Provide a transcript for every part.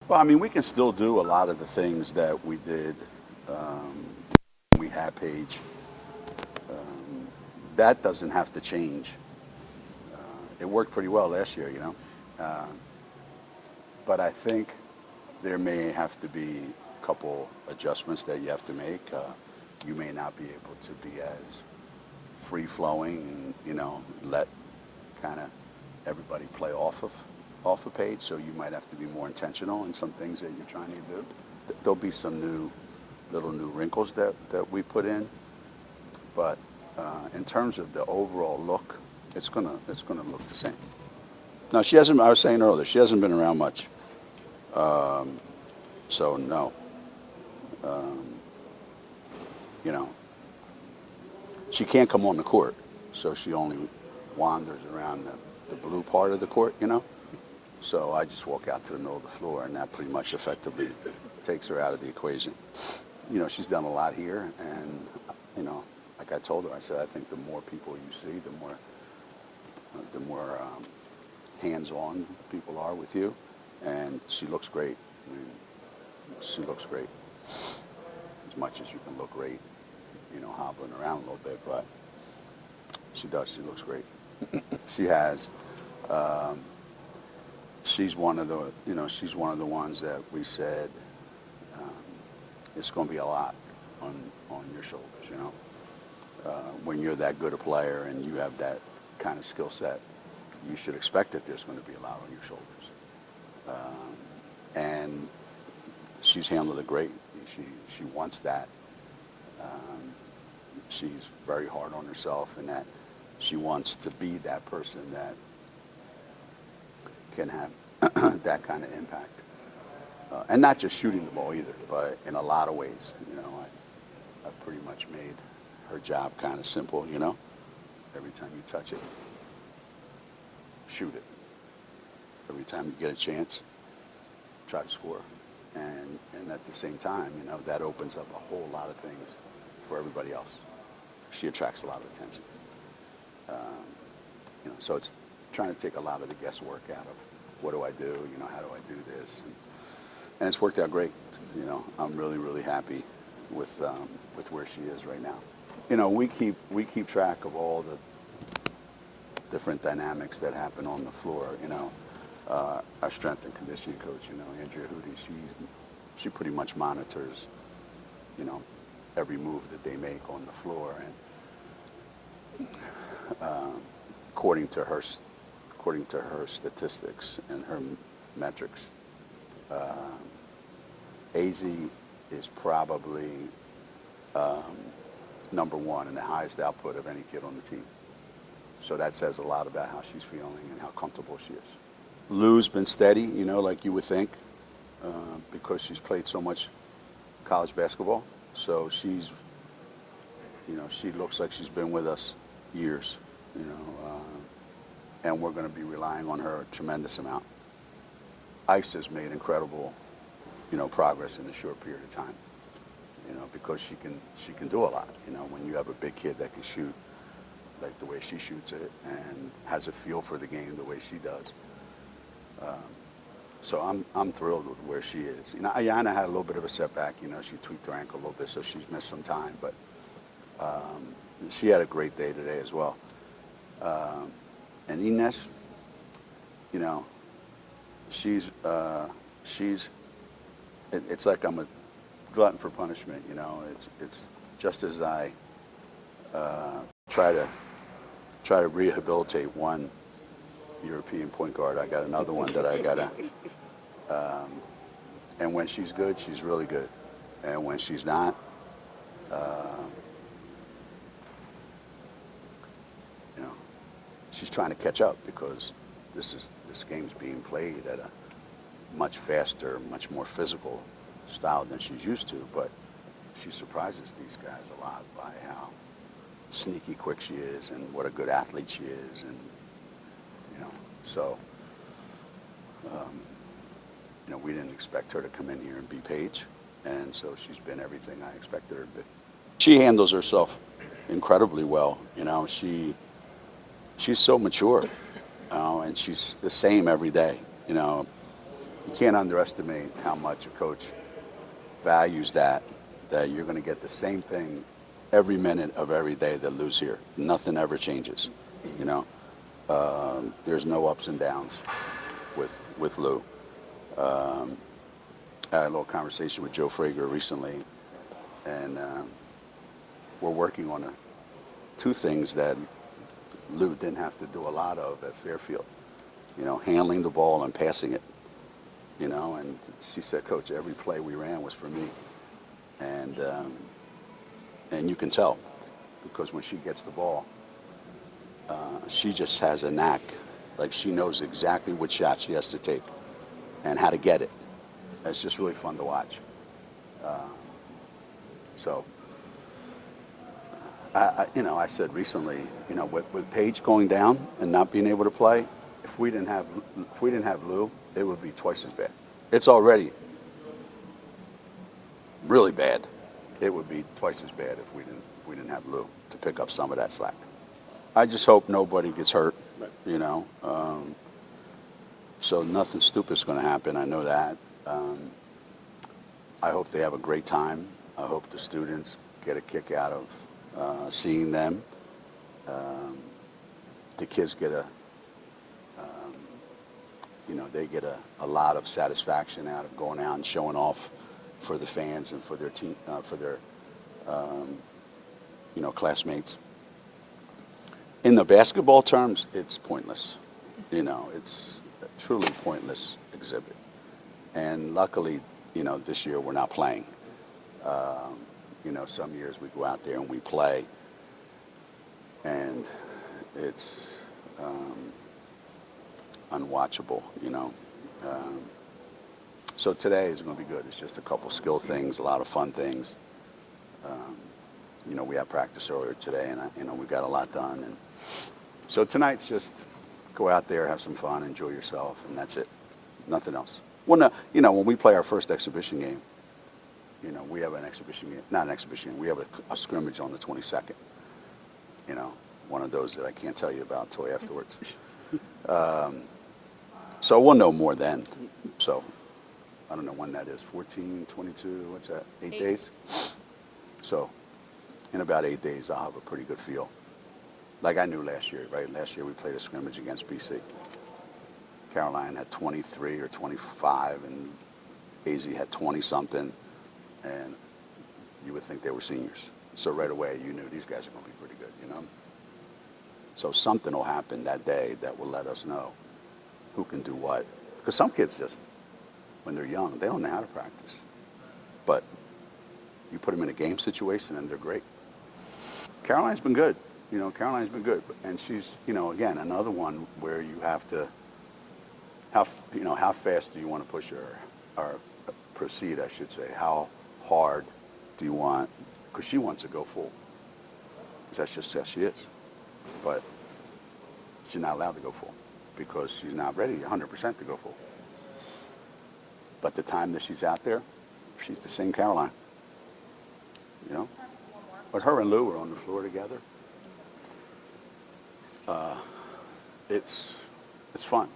Well, I mean, we can still do a lot of the things that we did. We had Paige. That doesn't have to change. It worked pretty well last year, you know. But I think there may have to be a couple adjustments that you have to make. You may not be able to be as free-flowing and, you know, let kind of everybody play off of Paige. So you might have to be more intentional in some things that you're trying to do. There'll be some little new wrinkles that we put in. But in terms of the overall look, it's gonna look the same. No, she hasn't. I was saying earlier, she hasn't been around much. So no. You know, she can't come on the court, so she only wanders around the blue part of the court. You know, so I just walk out to the middle of the floor, and that pretty much effectively takes her out of the equation. You know, she's done a lot here, and you know, like I told her, I said, I think the more people you see, the more hands-on people are with you, and she looks great. I mean, she looks great. As much as you can look great, you know, hobbling around a little bit, but she does. She looks great. She has. She's one of the, you know, she's one of the ones that we said it's going to be a lot on your shoulders. You know, when you're that good a player and you have that kind of skill set, you should expect that there's going to be a lot on your shoulders. And she's handled it great. She wants that. She's very hard on herself, and that she wants to be that person that can have that kind of impact. And not just shooting the ball either, but in a lot of ways. You know, I pretty much made her job kind of simple, you know. Every time you touch it, shoot it. Every time you get a chance, try to score. And at the same time, you know, that opens up a whole lot of things for everybody else. She attracts a lot of attention. You know, so it's trying to take a lot of the guesswork out of what do I do, you know, how do I do this? And it's worked out great. You know, I'm really, really happy with where she is right now. You know, we keep track of all the different dynamics that happen on the floor. You know, our strength and conditioning coach, you know, Andrea Hootie, she pretty much monitors, you know, every move that they make on the floor, and according to her statistics and her metrics, Azzi is probably number one in the highest output of any kid on the team. So that says a lot about how she's feeling and how comfortable she is. Lou's been steady, you know, like you would think, because she's played so much college basketball. So she's, you know, she looks like she's been with us years, you know, and we're going to be relying on her a tremendous amount. Ice has made incredible, you know, progress in a short period of time, you know, because she can do a lot. You know, when you have a big kid that can shoot like the way she shoots it and has a feel for the game the way she does. So I'm thrilled with where she is. You know, Ayanna had a little bit of a setback. You know, she tweaked her ankle a little bit, so she's missed some time. But she had a great day today as well. And Ines, you know, it's like I'm a glutton for punishment. You know, it's just as I try to rehabilitate one European point guard, I got another one that I gotta. And when she's good, she's really good. And when she's not, you know, she's trying to catch up because this game's being played at a much faster, much more physical style than she's used to. But she surprises these guys a lot by how sneaky quick she is and what a good athlete she is, and you know, so you know, we didn't expect her to come in here and be Paige, and so she's been everything I expected her to be. She handles herself incredibly well. You know, she's so mature, and she's the same every day. You know, you can't underestimate how much a coach values that you're going to get the same thing every minute of every day that Lou's here. Nothing ever changes, you know. There's no ups and downs with Lou. I had a little conversation with Joe Frager recently, and we're working on two things that Lou didn't have to do a lot of at Fairfield. You know, handling the ball and passing it. You know, and she said, Coach, every play we ran was for me. And you can tell, because when she gets the ball, she just has a knack. Like, she knows exactly what shot she has to take and how to get it. It's just really fun to watch. So, I said recently, you know, with Paige going down and not being able to play, if we didn't have Lou, it would be twice as bad. It's already really bad. It would be twice as bad if we didn't have Lou to pick up some of that slack. I just hope nobody gets hurt, you know. So nothing stupid's going to happen. I know that. I hope they have a great time. I hope the students get a kick out of seeing them. The kids get they get a lot of satisfaction out of going out and showing off for the fans and for their team, for their classmates. In the basketball terms, it's pointless. You know, it's a truly pointless exhibit. And luckily, you know, this year we're not playing. Some years we go out there and we play, and it's unwatchable, you know. So today is going to be good. It's just a couple skill things, a lot of fun things. We had practice earlier today, and we got a lot done. And so tonight's just go out there, have some fun, enjoy yourself, and that's it. Nothing else. Well, no, when we play our first exhibition game, you know, we have an exhibition game, not an exhibition game, we have a scrimmage on the 22nd. You know, one of those that I can't tell you about until afterwards. So we'll know more then. So I don't know when that is, 14, 22, what's that, 8 days? So in about 8 days, I'll have a pretty good feel. Like I knew last year, right? Last year we played a scrimmage against BC. Caroline had 23 or 25, and Azzi had 20-something, and you would think they were seniors. So right away, you knew these guys are going to be pretty good, you know? So something will happen that day that will let us know who can do what. Because some kids just, when they're young, they don't know how to practice. But you put them in a game situation, and they're great. Caroline's been good. You know, Caroline's been good. And she's, you know, again, another one where you have to, how fast do you want to push her, or proceed, I should say. How hard do you want, because she wants to go full. That's just how she is. But she's not allowed to go full because she's not ready 100% to go full. But the time that she's out there, she's the same Caroline. You know? But her and Lou are on the floor together. It's fun.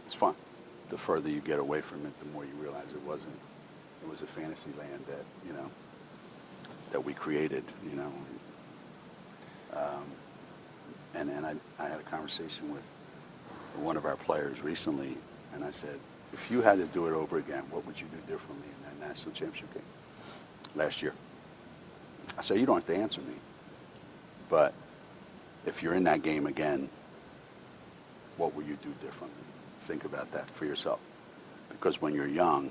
It's fun. The further you get away from it, the more you realize it was a fantasy land that, you know, that we created, you know. And I had a conversation with one of our players recently, and I said, if you had to do it over again, what would you do differently in that national championship game last year? I said, you don't have to answer me, but if you're in that game again, what will you do differently? Think about that for yourself. Because when you're young,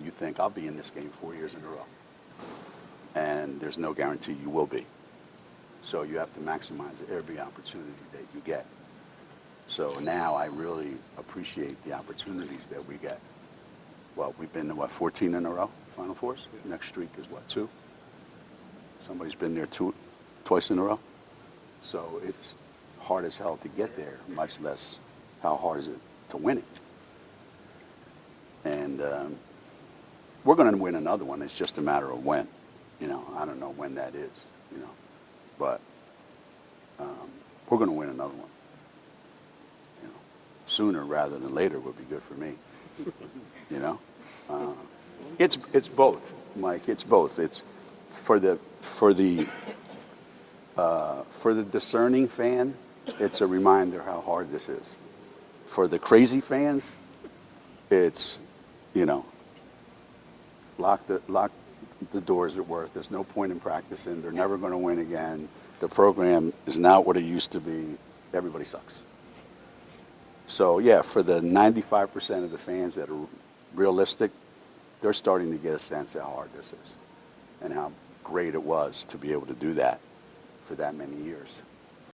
you think, I'll be in this game 4 years in a row. And there's no guarantee you will be. So you have to maximize every opportunity that you get. So now I really appreciate the opportunities that we get. Well, we've been to, 14 in a row, Final Fours? Next streak is, 2? Somebody's been there twice in a row. So it's hard as hell to get there, much less how hard is it to win it. And we're going to win another one. It's just a matter of when. You know, I don't know when that is, you know. But we're going to win another one. You know, sooner rather than later would be good for me. You know, it's both, Mike. It's both. It's for the discerning fan. It's a reminder how hard this is. For the crazy fans, it's, you know, lock the doors at work. There's no point in practicing. They're never going to win again. The program is not what it used to be. Everybody sucks. So, yeah, for the 95% of the fans that are realistic, they're starting to get a sense of how hard this is and how great it was to be able to do that for that many years.